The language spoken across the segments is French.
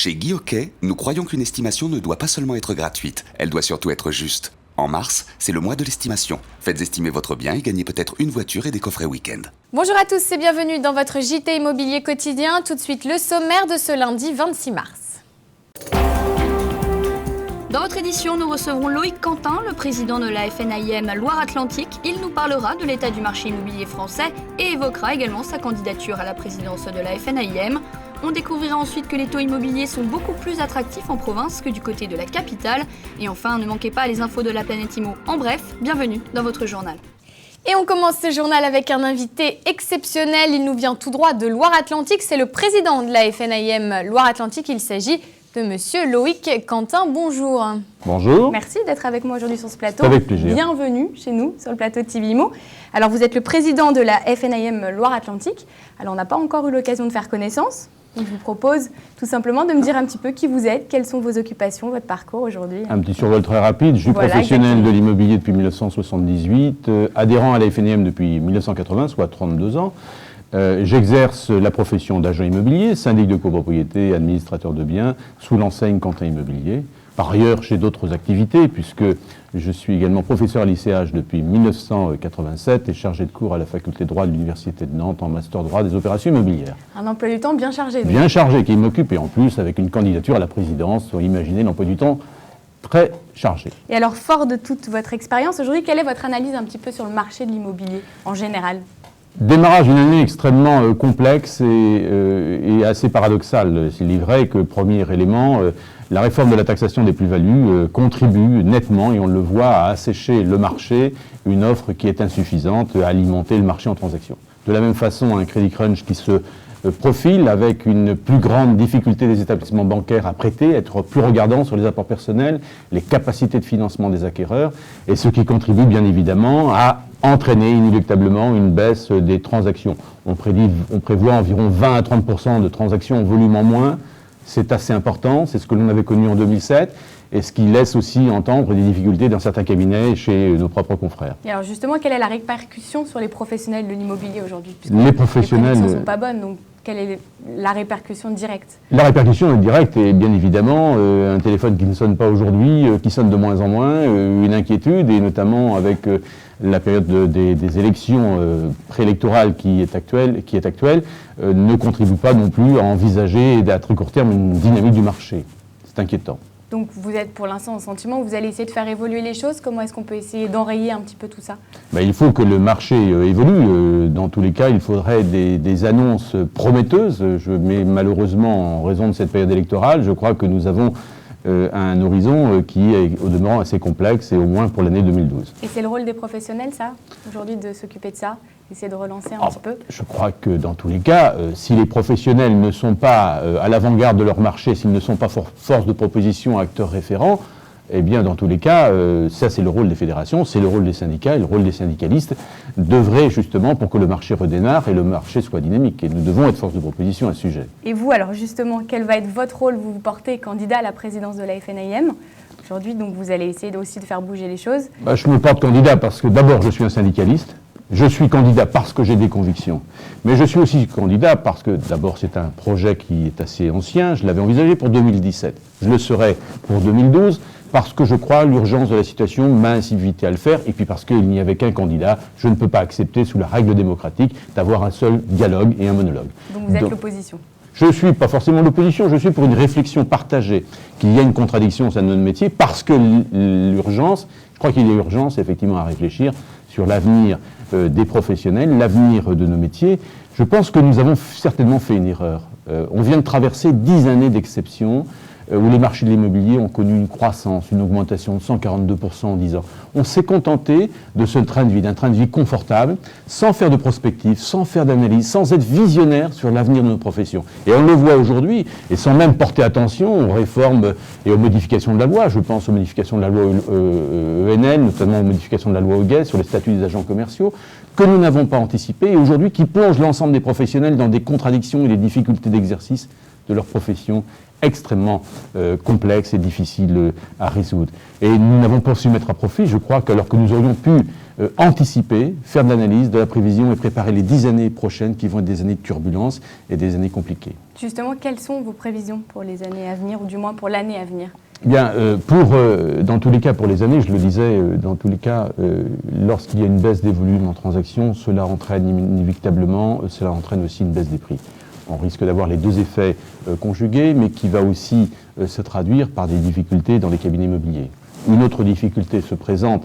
Chez Guy Hockey, nous croyons qu'une estimation ne doit pas seulement être gratuite, elle doit surtout être juste. En mars, c'est le mois de l'estimation. Faites estimer votre bien et gagnez peut-être une voiture et des coffrets week-end. Bonjour à tous et bienvenue dans votre JT Immobilier quotidien. Tout de suite, le sommaire de ce lundi 26 mars. Dans votre édition, nous recevrons Loïc Quentin, le président de la FNAIM Loire-Atlantique. Il nous parlera de l'état du marché immobilier français et évoquera également sa candidature à la présidence de la FNAIM. On découvrira ensuite que les taux immobiliers sont beaucoup plus attractifs en province que du côté de la capitale. Et enfin, ne manquez pas les infos de la planète Immo. En bref, bienvenue dans votre journal. Et on commence ce journal avec un invité exceptionnel. Il nous vient tout droit de Loire-Atlantique. C'est le président de la FNAIM Loire-Atlantique. Il s'agit de Monsieur Loïc Quentin. Bonjour. Bonjour. Merci d'être avec moi aujourd'hui sur ce plateau. Avec plaisir. Bienvenue chez nous, sur le plateau de TV Immo. Alors, vous êtes le président de la FNAIM Loire-Atlantique. Alors, on n'a pas encore eu l'occasion de faire connaissance. Donc, je vous propose tout simplement de me dire un petit peu qui vous êtes, quelles sont vos occupations, votre parcours aujourd'hui. Un petit survol très rapide. Je suis professionnel de l'immobilier depuis 1978, adhérent à la FNAIM depuis 1980, soit 32 ans. J'exerce la profession d'agent immobilier, syndic de copropriété, administrateur de biens, sous l'enseigne Quentin Immobilier. Par ailleurs, j'ai d'autres activités, puisque je suis également professeur à l'ICH depuis 1987 et chargé de cours à la faculté de droit de l'Université de Nantes en master droit des opérations immobilières. Un emploi du temps bien chargé. Donc. Bien chargé, qui m'occupe, et en plus avec une candidature à la présidence, imaginez l'emploi du temps très chargé. Et alors, fort de toute votre expérience, aujourd'hui, quelle est votre analyse un petit peu sur le marché de l'immobilier en général ? Démarrage d'une année extrêmement complexe et assez paradoxale. Il est vrai que, premier élément, la réforme de la taxation des plus-values contribue nettement, et on le voit, à assécher le marché, une offre qui est insuffisante, à alimenter le marché en transaction. De la même façon, un crédit crunch qui se profile avec une plus grande difficulté des établissements bancaires à prêter, être plus regardants sur les apports personnels, les capacités de financement des acquéreurs, et ce qui contribue bien évidemment à entraîner inéluctablement une baisse des transactions. On prévoit environ 20 à 30% de transactions en volume en moins. C'est assez important, c'est ce que l'on avait connu en 2007, et ce qui laisse aussi entendre des difficultés dans certains cabinets chez nos propres confrères. Et alors justement, quelle est la répercussion sur les professionnels de l'immobilier aujourd'hui ? Les professionnels... Les prédictions ne sont pas bonnes, donc quelle est la répercussion directe ? La répercussion est directe, et bien évidemment, un téléphone qui ne sonne pas aujourd'hui, qui sonne de moins en moins, une inquiétude, et notamment avec la période des élections préélectorales qui est actuelle, ne contribue pas non plus à envisager à très court terme une dynamique du marché. C'est inquiétant. Donc vous êtes pour l'instant au sentiment où vous allez essayer de faire évoluer les choses. Comment est-ce qu'on peut essayer d'enrayer un petit peu tout ça ? Il faut que le marché évolue. Dans tous les cas, il faudrait des annonces prometteuses. Mais malheureusement, en raison de cette période électorale, je crois que nous avons un horizon qui est au demeurant assez complexe, et au moins pour l'année 2012. Et c'est le rôle des professionnels, ça, aujourd'hui, de s'occuper de ça, essayer de relancer un petit peu ? Je crois que dans tous les cas, si les professionnels ne sont pas à l'avant-garde de leur marché, s'ils ne sont pas force de proposition, acteurs référents, eh bien, dans tous les cas, ça c'est le rôle des fédérations, c'est le rôle des syndicats, et le rôle des syndicalistes devrait justement, pour que le marché redémarre et le marché soit dynamique. Et nous devons être force de proposition à ce sujet. Et vous, alors justement, quel va être votre rôle ? Vous vous portez candidat à la présidence de la FNAIM. Aujourd'hui, donc vous allez essayer aussi de faire bouger les choses. Je me porte candidat parce que d'abord je suis un syndicaliste. Je suis candidat parce que j'ai des convictions, mais je suis aussi candidat parce que d'abord c'est un projet qui est assez ancien, je l'avais envisagé pour 2017, je le serai pour 2012, parce que je crois l'urgence de la situation m'a invité à le faire, et puis parce qu'il n'y avait qu'un candidat, je ne peux pas accepter sous la règle démocratique d'avoir un seul dialogue et un monologue. Donc vous êtes l'opposition ? Je ne suis pas forcément l'opposition, je suis pour une réflexion partagée, qu'il y a une contradiction au sein de notre métier, parce que l'urgence, je crois qu'il y a urgence effectivement à réfléchir sur l'avenir des professionnels, l'avenir de nos métiers. Je pense que nous avons certainement fait une erreur. On vient de traverser 10 années d'exception, où les marchés de l'immobilier ont connu une croissance, une augmentation de 142% en 10 ans. On s'est contenté de ce train de vie, d'un train de vie confortable, sans faire de prospective, sans faire d'analyse, sans être visionnaire sur l'avenir de nos professions. Et on le voit aujourd'hui, et sans même porter attention aux réformes et aux modifications de la loi. Je pense aux modifications de la loi ENL, notamment aux modifications de la loi Hoguet sur les statuts des agents commerciaux, que nous n'avons pas anticipé, et aujourd'hui qui plongent l'ensemble des professionnels dans des contradictions et des difficultés d'exercice de leur profession extrêmement complexe et difficile à résoudre. Et nous n'avons pas su mettre à profit, je crois, qu'alors que nous aurions pu anticiper, faire de l'analyse, de la prévision et préparer les 10 années prochaines qui vont être des années de turbulence et des années compliquées. Justement, quelles sont vos prévisions pour les années à venir, ou du moins pour l'année à venir ? Bien, dans tous les cas, pour les années, je le disais, dans tous les cas, lorsqu'il y a une baisse des volumes en transactions, cela entraîne inévitablement, cela entraîne aussi une baisse des prix. On risque d'avoir les deux effets conjugués, mais qui va aussi se traduire par des difficultés dans les cabinets immobiliers. Une autre difficulté se présente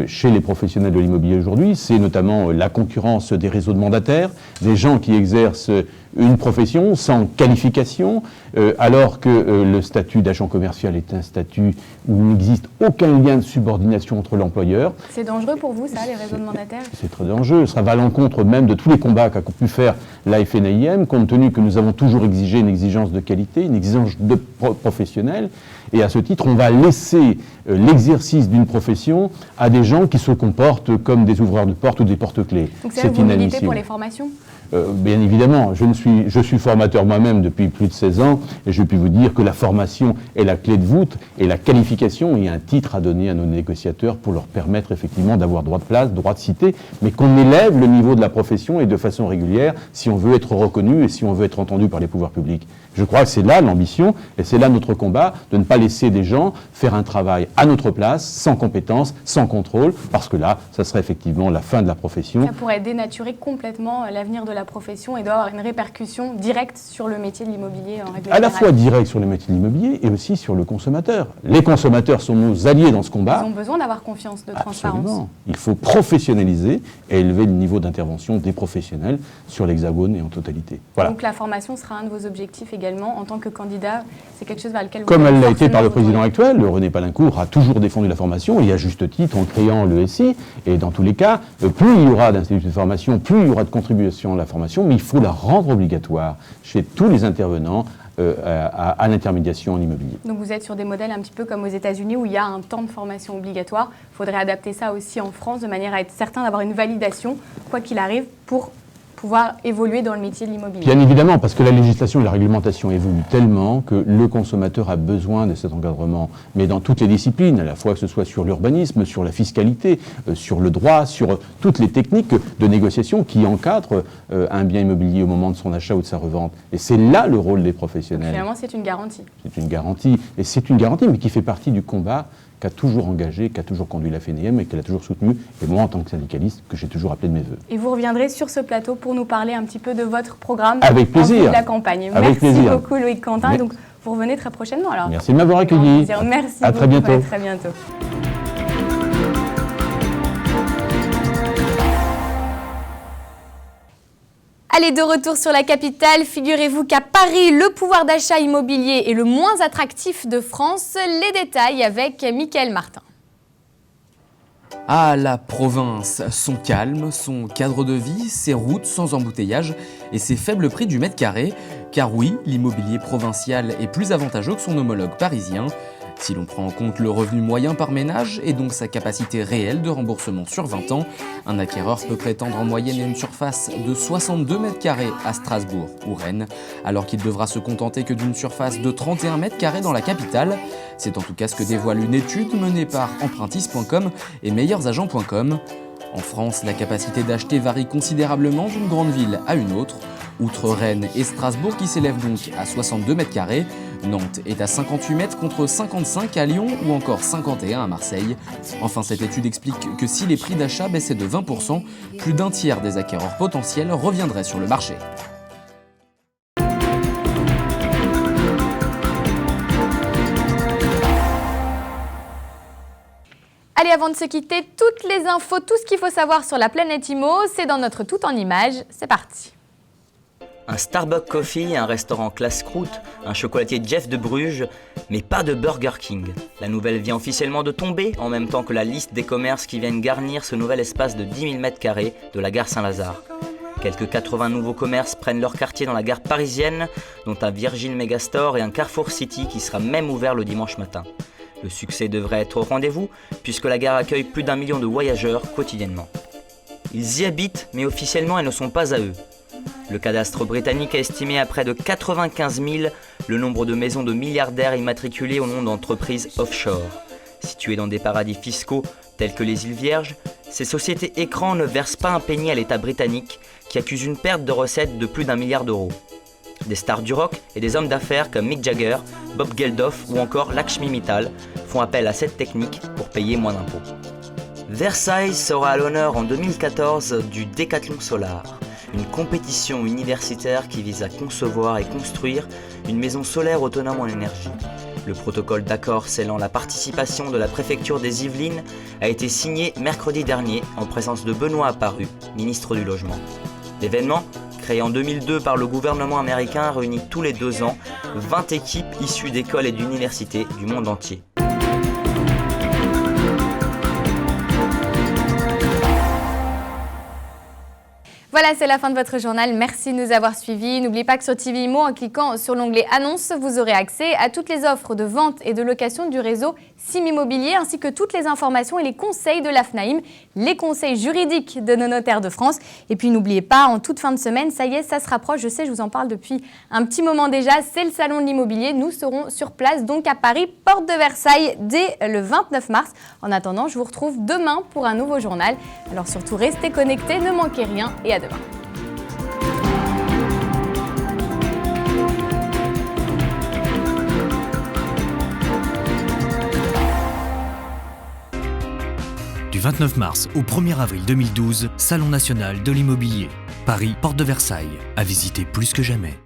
chez les professionnels de l'immobilier aujourd'hui, c'est notamment la concurrence des réseaux de mandataires, des gens qui exercent une profession sans qualification, alors que le statut d'agent commercial est un statut où il n'existe aucun lien de subordination entre l'employeur. C'est dangereux pour vous, ça, les réseaux de mandataires ? C'est très dangereux. Ça va à l'encontre même de tous les combats qu'a pu faire la FNAIM, compte tenu que nous avons toujours exigé une exigence de qualité, une exigence de professionnel. Et à ce titre, on va laisser l'exercice d'une profession à des gens qui se comportent comme des ouvreurs de porte ou des porte-clés. Donc c'est vous militez pour les formations ? Bien évidemment, je suis formateur moi-même depuis plus de 16 ans et je puis vous dire que la formation est la clé de voûte et la qualification est un titre à donner à nos négociateurs pour leur permettre effectivement d'avoir droit de place, droit de cité, mais qu'on élève le niveau de la profession et de façon régulière si on veut être reconnu et si on veut être entendu par les pouvoirs publics. Je crois que c'est là l'ambition et c'est là notre combat, de ne pas laisser des gens faire un travail à notre place, sans compétence, sans contrôle, parce que là, ça serait effectivement la fin de la profession. Ça pourrait dénaturer complètement l'avenir de la profession et doit avoir une répercussion directe sur le métier de l'immobilier en règle générale. À la fois direct sur le métier de l'immobilier et aussi sur le consommateur. Les consommateurs sont nos alliés dans ce combat. Ils ont besoin d'avoir confiance, de transparence. Absolument. Il faut professionnaliser et élever le niveau d'intervention des professionnels sur l'Hexagone et en totalité. Voilà. Donc la formation sera un de vos objectifs également en tant que candidat, c'est quelque chose vers lequel vous... Comme elle l'a été par le président actuel, René Palincourt a toujours défendu la formation, et à juste titre, en créant le SI, et dans tous les cas, plus il y aura d'instituts de formation, plus il y aura de contributions à la formation, mais il faut la rendre obligatoire chez tous les intervenants à l'intermédiation en immobilier. Donc vous êtes sur des modèles un petit peu comme aux États-Unis où il y a un temps de formation obligatoire. Il faudrait adapter ça aussi en France de manière à être certain d'avoir une validation, quoi qu'il arrive, pour pouvoir évoluer dans le métier de l'immobilier. Bien évidemment, parce que la législation et la réglementation évoluent tellement que le consommateur a besoin de cet encadrement, mais dans toutes les disciplines, à la fois que ce soit sur l'urbanisme, sur la fiscalité, sur le droit, sur toutes les techniques de négociation qui encadrent un bien immobilier au moment de son achat ou de sa revente. Et c'est là le rôle des professionnels. Donc, finalement, c'est une garantie. C'est une garantie, et c'est une garantie, mais qui fait partie du combat qu'a toujours engagé, qu'a toujours conduit la FNAIM et qu'elle a toujours soutenu, et moi en tant que syndicaliste, que j'ai toujours appelé de mes voeux. Et vous reviendrez sur ce plateau pour nous parler un petit peu de votre programme avec plaisir. En vue de la campagne. Avec Merci plaisir. beaucoup Loïc Quentin. Et donc vous revenez très prochainement alors. Merci de m'avoir accueilli. Merci à beaucoup. Très bientôt. À très bientôt. Allez, de retour sur la capitale, figurez-vous qu'à Paris, le pouvoir d'achat immobilier est le moins attractif de France. Les détails avec Mickaël Martin. Ah, la province, son calme, son cadre de vie, ses routes sans embouteillage et ses faibles prix du mètre carré. Car oui, l'immobilier provincial est plus avantageux que son homologue parisien. Si l'on prend en compte le revenu moyen par ménage et donc sa capacité réelle de remboursement sur 20 ans, un acquéreur peut prétendre en moyenne à une surface de 62 mètres carrés à Strasbourg ou Rennes, alors qu'il devra se contenter que d'une surface de 31 mètres carrés dans la capitale. C'est en tout cas ce que dévoile une étude menée par empruntis.com et meilleursagents.com. En France, la capacité d'acheter varie considérablement d'une grande ville à une autre. Outre Rennes et Strasbourg qui s'élèvent donc à 62 mètres carrés, Nantes est à 58 mètres contre 55 à Lyon ou encore 51 à Marseille. Enfin, cette étude explique que si les prix d'achat baissaient de 20%, plus d'un tiers des acquéreurs potentiels reviendraient sur le marché. Allez, avant de se quitter, toutes les infos, tout ce qu'il faut savoir sur la planète IMO, c'est dans notre Tout en Images. C'est parti. Un Starbucks Coffee, un restaurant classe croûte, un chocolatier Jeff de Bruges, mais pas de Burger King. La nouvelle vient officiellement de tomber, en même temps que la liste des commerces qui viennent garnir ce nouvel espace de 10 000 m² de la gare Saint-Lazare. Quelques 80 nouveaux commerces prennent leur quartier dans la gare parisienne, dont un Virgin Megastore et un Carrefour City qui sera même ouvert le dimanche matin. Le succès devrait être au rendez-vous, puisque la gare accueille plus d'1 million de voyageurs quotidiennement. Ils y habitent, mais officiellement elles ne sont pas à eux. Le cadastre britannique a estimé à près de 95 000 le nombre de maisons de milliardaires immatriculées au nom d'entreprises offshore. Situées dans des paradis fiscaux tels que les îles Vierges, ces sociétés écrans ne versent pas un penny à l'État britannique qui accuse une perte de recettes de plus d'1 milliard d'euros. Des stars du rock et des hommes d'affaires comme Mick Jagger, Bob Geldof ou encore Lakshmi Mittal font appel à cette technique pour payer moins d'impôts. Versailles sera à l'honneur en 2014 du Décathlon Solar, une compétition universitaire qui vise à concevoir et construire une maison solaire autonome en énergie. Le protocole d'accord scellant la participation de la préfecture des Yvelines a été signé mercredi dernier en présence de Benoît Apparu, ministre du Logement. L'événement, créé en 2002 par le gouvernement américain, réunit tous les 2 ans 20 équipes issues d'écoles et d'universités du monde entier. Voilà, c'est la fin de votre journal. Merci de nous avoir suivis. N'oubliez pas que sur TV Imo, en cliquant sur l'onglet Annonces, vous aurez accès à toutes les offres de vente et de location du réseau Sim Immobilier, ainsi que toutes les informations et les conseils de l'AFNAIM, les conseils juridiques de nos notaires de France. Et puis n'oubliez pas, en toute fin de semaine, ça y est, ça se rapproche. Je sais, je vous en parle depuis un petit moment déjà. C'est le Salon de l'immobilier. Nous serons sur place, donc à Paris, porte de Versailles, dès le 29 mars. En attendant, je vous retrouve demain pour un nouveau journal. Alors surtout, restez connectés, ne manquez rien et à demain. Du 29 mars au 1er avril 2012, Salon national de l'immobilier. Paris, porte de Versailles, à visiter plus que jamais.